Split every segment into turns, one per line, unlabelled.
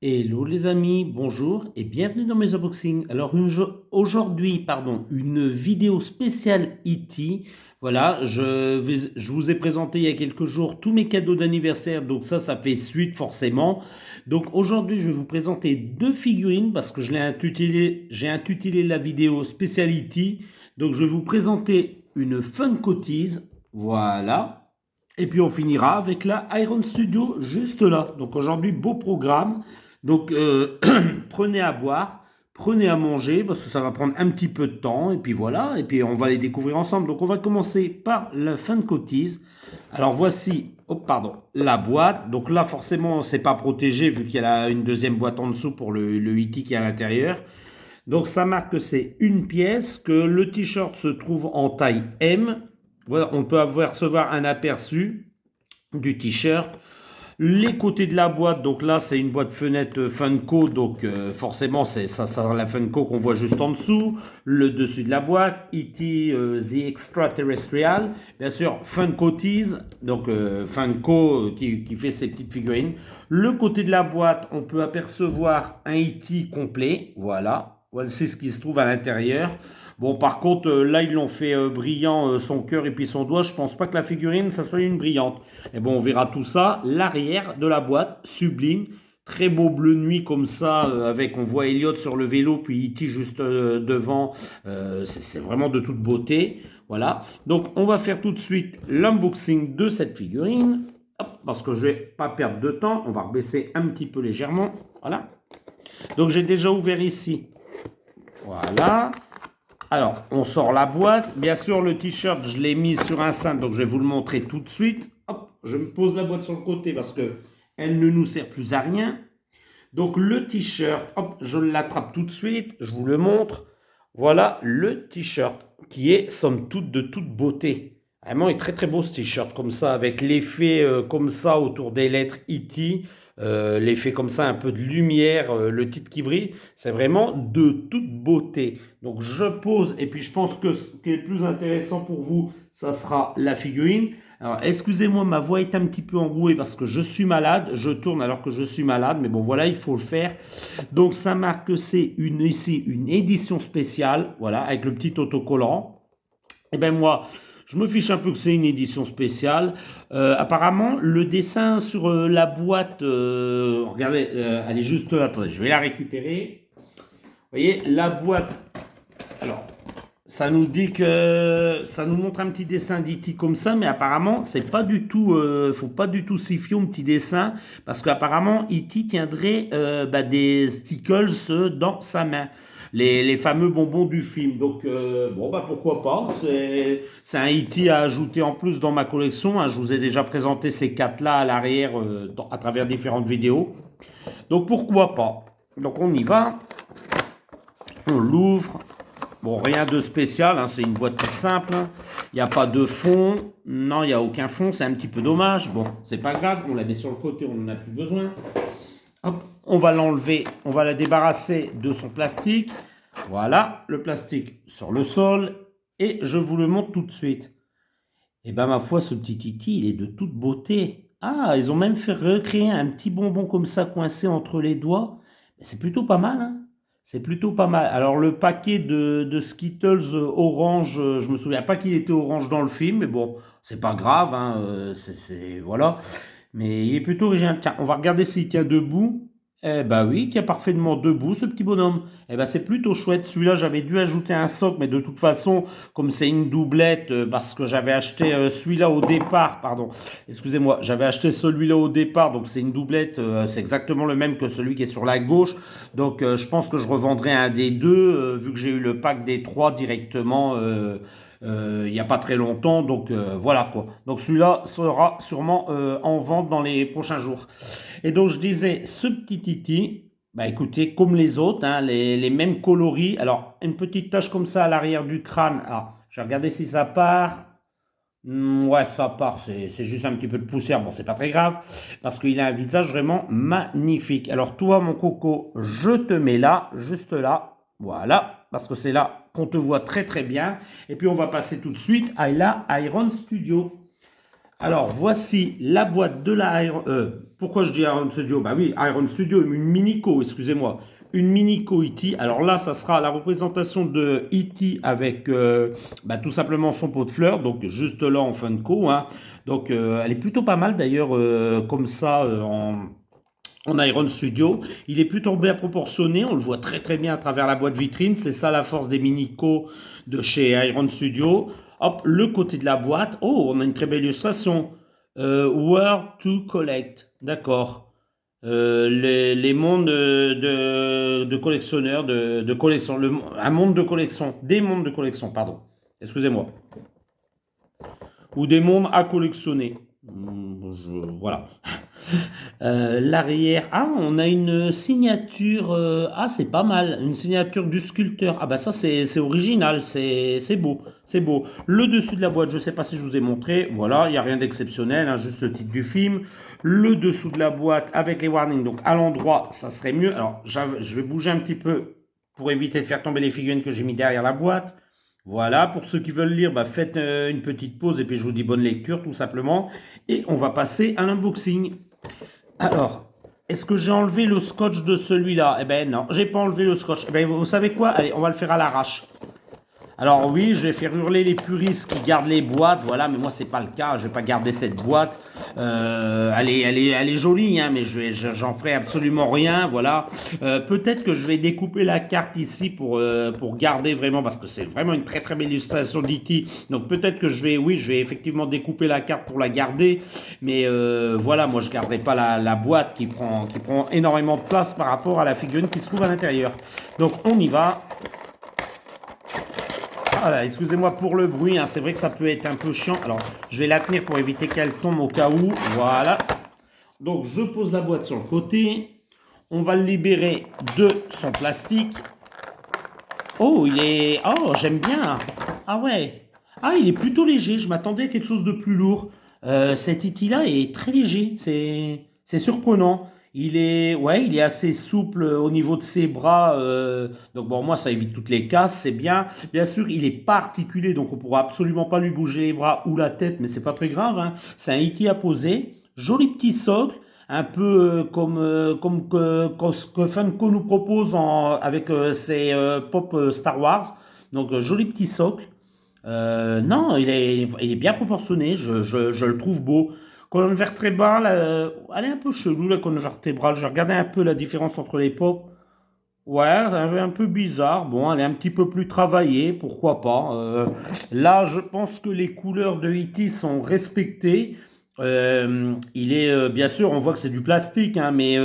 Hello les amis, bonjour et bienvenue dans mes unboxings. Alors aujourd'hui, une vidéo spéciale E.T. Voilà, je vous ai présenté il y a quelques jours tous mes cadeaux d'anniversaire, donc ça fait suite forcément. Donc aujourd'hui, je vais vous présenter deux figurines parce que j'ai intitulé la vidéo spéciale E.T. Donc je vais vous présenter une Funko-Tees, voilà. Et puis on finira avec la Iron Studio juste là. Donc aujourd'hui, beau programme. Donc, prenez à boire, prenez à manger, parce que ça va prendre un petit peu de temps. Et puis voilà, et puis on va les découvrir ensemble. Donc, on va commencer par la Funko Tees. Alors, voici, oh, pardon, la boîte. Donc là, forcément, c'est pas protégé, vu qu'il y a une deuxième boîte en dessous pour le E.T. qui est à l'intérieur. Donc, ça marque que c'est une pièce, que le t-shirt se trouve en taille M. Voilà, on peut recevoir un aperçu du t-shirt. Les côtés de la boîte, donc là c'est une boîte fenêtre Funko, donc forcément c'est ça la Funko qu'on voit juste en dessous. Le dessus de la boîte, E.T. The Extraterrestrial, bien sûr Funko Tees, donc Funko qui fait ses petites figurines. Le côté de la boîte, on peut apercevoir un E.T. complet, voilà, c'est ce qui se trouve à l'intérieur. Bon, par contre, là, ils l'ont fait brillant, son cœur et puis son doigt. Je pense pas que la figurine, ça soit une brillante. Et bon, on verra tout ça. L'arrière de la boîte, sublime. Très beau bleu nuit comme ça, avec, on voit Elliot sur le vélo, puis E.T. juste devant. C'est vraiment de toute beauté. Voilà. Donc, on va faire tout de suite l'unboxing de cette figurine. Hop, parce que je vais pas perdre de temps. On va rebaisser un petit peu légèrement. Voilà. Donc, j'ai déjà ouvert ici. Voilà. Alors, on sort la boîte. Bien sûr, le t-shirt, je l'ai mis sur un cintre, donc je vais vous le montrer tout de suite. Hop, je me pose la boîte sur le côté parce que elle ne nous sert plus à rien. Donc, le t-shirt, hop, je l'attrape tout de suite. Je vous le montre. Voilà le t-shirt qui est, somme toute, de toute beauté. Vraiment, il est très très beau ce t-shirt comme ça, avec l'effet comme ça autour des lettres E.T. L'effet comme ça, un peu de lumière, le titre qui brille, c'est vraiment de toute beauté. Donc je pose, et puis je pense que ce qui est le plus intéressant pour vous, ça sera la figurine. Alors excusez-moi, ma voix est un petit peu enrouée parce que je suis malade, je tourne alors que je suis malade, mais bon voilà, il faut le faire. Donc ça marque que c'est ici une édition spéciale, voilà, avec le petit autocollant. Et ben moi, je me fiche un peu que c'est une édition spéciale. Apparemment, le dessin sur la boîte, regardez, elle est juste là. Attendez, je vais la récupérer. Vous voyez, la boîte. Alors, ça nous dit que ça nous montre un petit dessin d'E.T. comme ça, mais apparemment, c'est pas du tout, faut pas du tout s'y fier au petit dessin, parce qu'apparemment, E.T. tiendrait des stickers dans sa main. Les fameux bonbons du film. Donc, bon, pourquoi pas. C'est un E.T. à ajouter en plus dans ma collection. Hein. Je vous ai déjà présenté ces quatre-là à l'arrière à travers différentes vidéos. Donc, pourquoi pas. Donc, on y va. On l'ouvre. Bon, rien de spécial. Hein. C'est une boîte toute simple. Il n'y a pas de fond. Non, il n'y a aucun fond. C'est un petit peu dommage. Bon, c'est pas grave. On la met sur le côté. On n'en a plus besoin. Hop, on va l'enlever, on va la débarrasser de son plastique. Voilà, le plastique sur le sol. Et je vous le montre tout de suite. Et ben ma foi, ce petit Titi, il est de toute beauté. Ah, ils ont même fait recréer un petit bonbon comme ça coincé entre les doigts. C'est plutôt pas mal, hein. C'est plutôt pas mal. Alors le paquet de Skittles orange, je me souviens pas qu'il était orange dans le film, mais bon, c'est pas grave, hein, voilà. Mais il est plutôt original. Tiens, on va regarder s'il tient debout. Eh ben oui, il tient parfaitement debout, ce petit bonhomme. Eh ben c'est plutôt chouette. Celui-là, j'avais dû ajouter un socle, mais de toute façon, comme c'est une doublette, parce que j'avais acheté celui-là au départ, pardon, excusez-moi, j'avais acheté celui-là au départ, donc c'est une doublette, c'est exactement le même que celui qui est sur la gauche. Donc je pense que je revendrai un des deux, vu que j'ai eu le pack des trois directement. Il n'y a pas très longtemps, donc voilà quoi. Donc celui-là sera sûrement en vente dans les prochains jours. Et donc je disais, ce petit Titi, bah écoutez, comme les autres, hein, les mêmes coloris. Alors une petite tache comme ça à l'arrière du crâne. Alors je vais regarder si ça part. Ouais, ça part, c'est juste un petit peu de poussière. Bon, c'est pas très grave, parce qu'il a un visage vraiment magnifique. Alors toi, mon coco, je te mets là, juste là. Voilà, parce que c'est là qu'on te voit très très bien. Et puis on va passer tout de suite à la Iron Studio. Alors voici la boîte de la pourquoi je dis Iron Studio? Bah oui, Iron Studio, une Minico, excusez-moi. Une Minico E.T. Alors là, ça sera la représentation de E.T. avec bah, tout simplement son pot de fleurs, donc juste là en Funko, hein. Donc elle est plutôt pas mal d'ailleurs comme ça en Iron Studio. Il est plutôt bien proportionné, on le voit très très bien à travers la boîte vitrine. C'est ça la force des Minico de chez Iron Studio. Hop, le côté de la boîte. Oh, on a une très belle illustration. Where to collect. D'accord. Les mondes de collectionneurs, de collection. Un monde de collection. Des mondes de collection, pardon. Excusez-moi. Ou des mondes à collectionner. Voilà. L'arrière. Ah, on a une signature. Ah, c'est pas mal. Une signature du sculpteur. Ah, bah ça, c'est original. C'est beau. C'est beau. Le dessus de la boîte, je sais pas si je vous ai montré. Voilà, il n'y a rien d'exceptionnel, hein, juste le titre du film. Le dessous de la boîte avec les warnings. Donc, à l'endroit, ça serait mieux. Alors, je vais bouger un petit peu pour éviter de faire tomber les figurines que j'ai mis derrière la boîte. Voilà, pour ceux qui veulent lire, bah faites une petite pause et puis je vous dis bonne lecture tout simplement. Et on va passer à l'unboxing. Alors, est-ce que j'ai enlevé le scotch de celui-là? Eh ben non, j'ai pas enlevé le scotch. Eh ben vous savez quoi? Allez, on va le faire à l'arrache. Alors oui, je vais faire hurler les puristes qui gardent les boîtes, voilà, mais moi c'est pas le cas, je vais pas garder cette boîte. Elle est jolie, hein, mais j'en ferai absolument rien, voilà. Peut-être que je vais découper la carte ici pour garder vraiment, parce que c'est vraiment une très très belle illustration d'E.T. Donc peut-être que je vais effectivement découper la carte pour la garder, mais voilà, moi je garderai pas la boîte qui prend énormément de place par rapport à la figurine qui se trouve à l'intérieur. Donc on y va. Voilà, excusez-moi pour le bruit, hein, c'est vrai que ça peut être un peu chiant. Alors, je vais la tenir pour éviter qu'elle tombe au cas où. Voilà. Donc, je pose la boîte sur le côté. On va le libérer de son plastique. Oh, oh, j'aime bien. Ah ouais. Ah, il est plutôt léger. Je m'attendais à quelque chose de plus lourd. Cet E.T. là est très léger. C'est surprenant. Ouais, il est assez souple au niveau de ses bras. Donc bon, moi, ça évite toutes les casses, c'est bien. Bien sûr, il est pas articulé, donc on pourra absolument pas lui bouger les bras ou la tête, mais c'est pas très grave, hein. C'est un E.T. à poser. Joli petit socle, un peu comme ce que Funko nous propose avec ses pop Star Wars. Donc joli petit socle. Non, il est bien proportionné, je le trouve beau. Colonne vertébrale, elle est un peu chelou la colonne vertébrale. J'ai regardé un peu la différence entre les pop. Ouais, elle est un peu bizarre. Bon, elle est un petit peu plus travaillée, pourquoi pas. Là, je pense que les couleurs de E.T. sont respectées. Il est bien sûr, on voit que c'est du plastique, hein, mais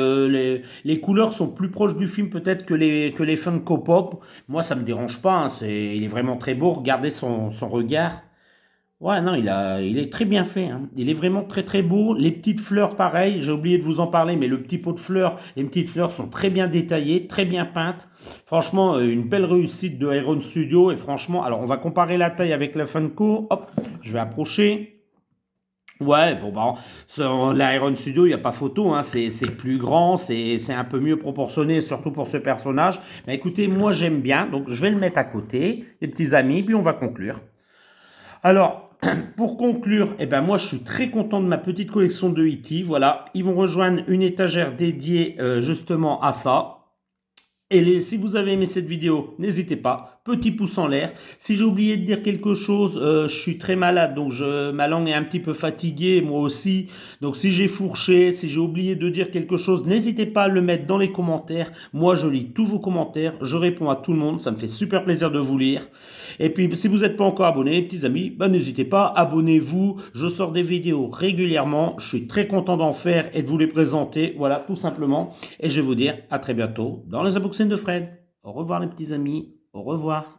les couleurs sont plus proches du film peut-être que les Funko Pop. Moi, ça me dérange pas, hein, il est vraiment très beau. Regardez son regard. Ouais, non, il est très bien fait, hein. Il est vraiment très très beau. Les petites fleurs, pareil, j'ai oublié de vous en parler, mais le petit pot de fleurs, les petites fleurs sont très bien détaillées, très bien peintes. Franchement, une belle réussite de Iron Studio. Et franchement, alors on va comparer la taille avec la Funko. Hop, je vais approcher. Ouais, bon, bah, l'Iron Studio, il n'y a pas photo, hein, c'est plus grand, c'est un peu mieux proportionné, surtout pour ce personnage. Mais écoutez, moi j'aime bien, donc je vais le mettre à côté, les petits amis, puis on va conclure. Alors, pour conclure, eh ben moi je suis très content de ma petite collection de E.T. Voilà, ils vont rejoindre une étagère dédiée justement à ça. Et si vous avez aimé cette vidéo, n'hésitez pas, petit pouce en l'air. Si j'ai oublié de dire quelque chose, je suis très malade, donc ma langue est un petit peu fatiguée, moi aussi. Donc si j'ai fourché, si j'ai oublié de dire quelque chose, n'hésitez pas à le mettre dans les commentaires. Moi, je lis tous vos commentaires, je réponds à tout le monde, ça me fait super plaisir de vous lire. Et puis, si vous n'êtes pas encore abonné, petits amis, n'hésitez pas, abonnez-vous. Je sors des vidéos régulièrement, je suis très content d'en faire et de vous les présenter, voilà, tout simplement. Et je vais vous dire à très bientôt dans les unboxings de Fred. Au revoir les petits amis, au revoir.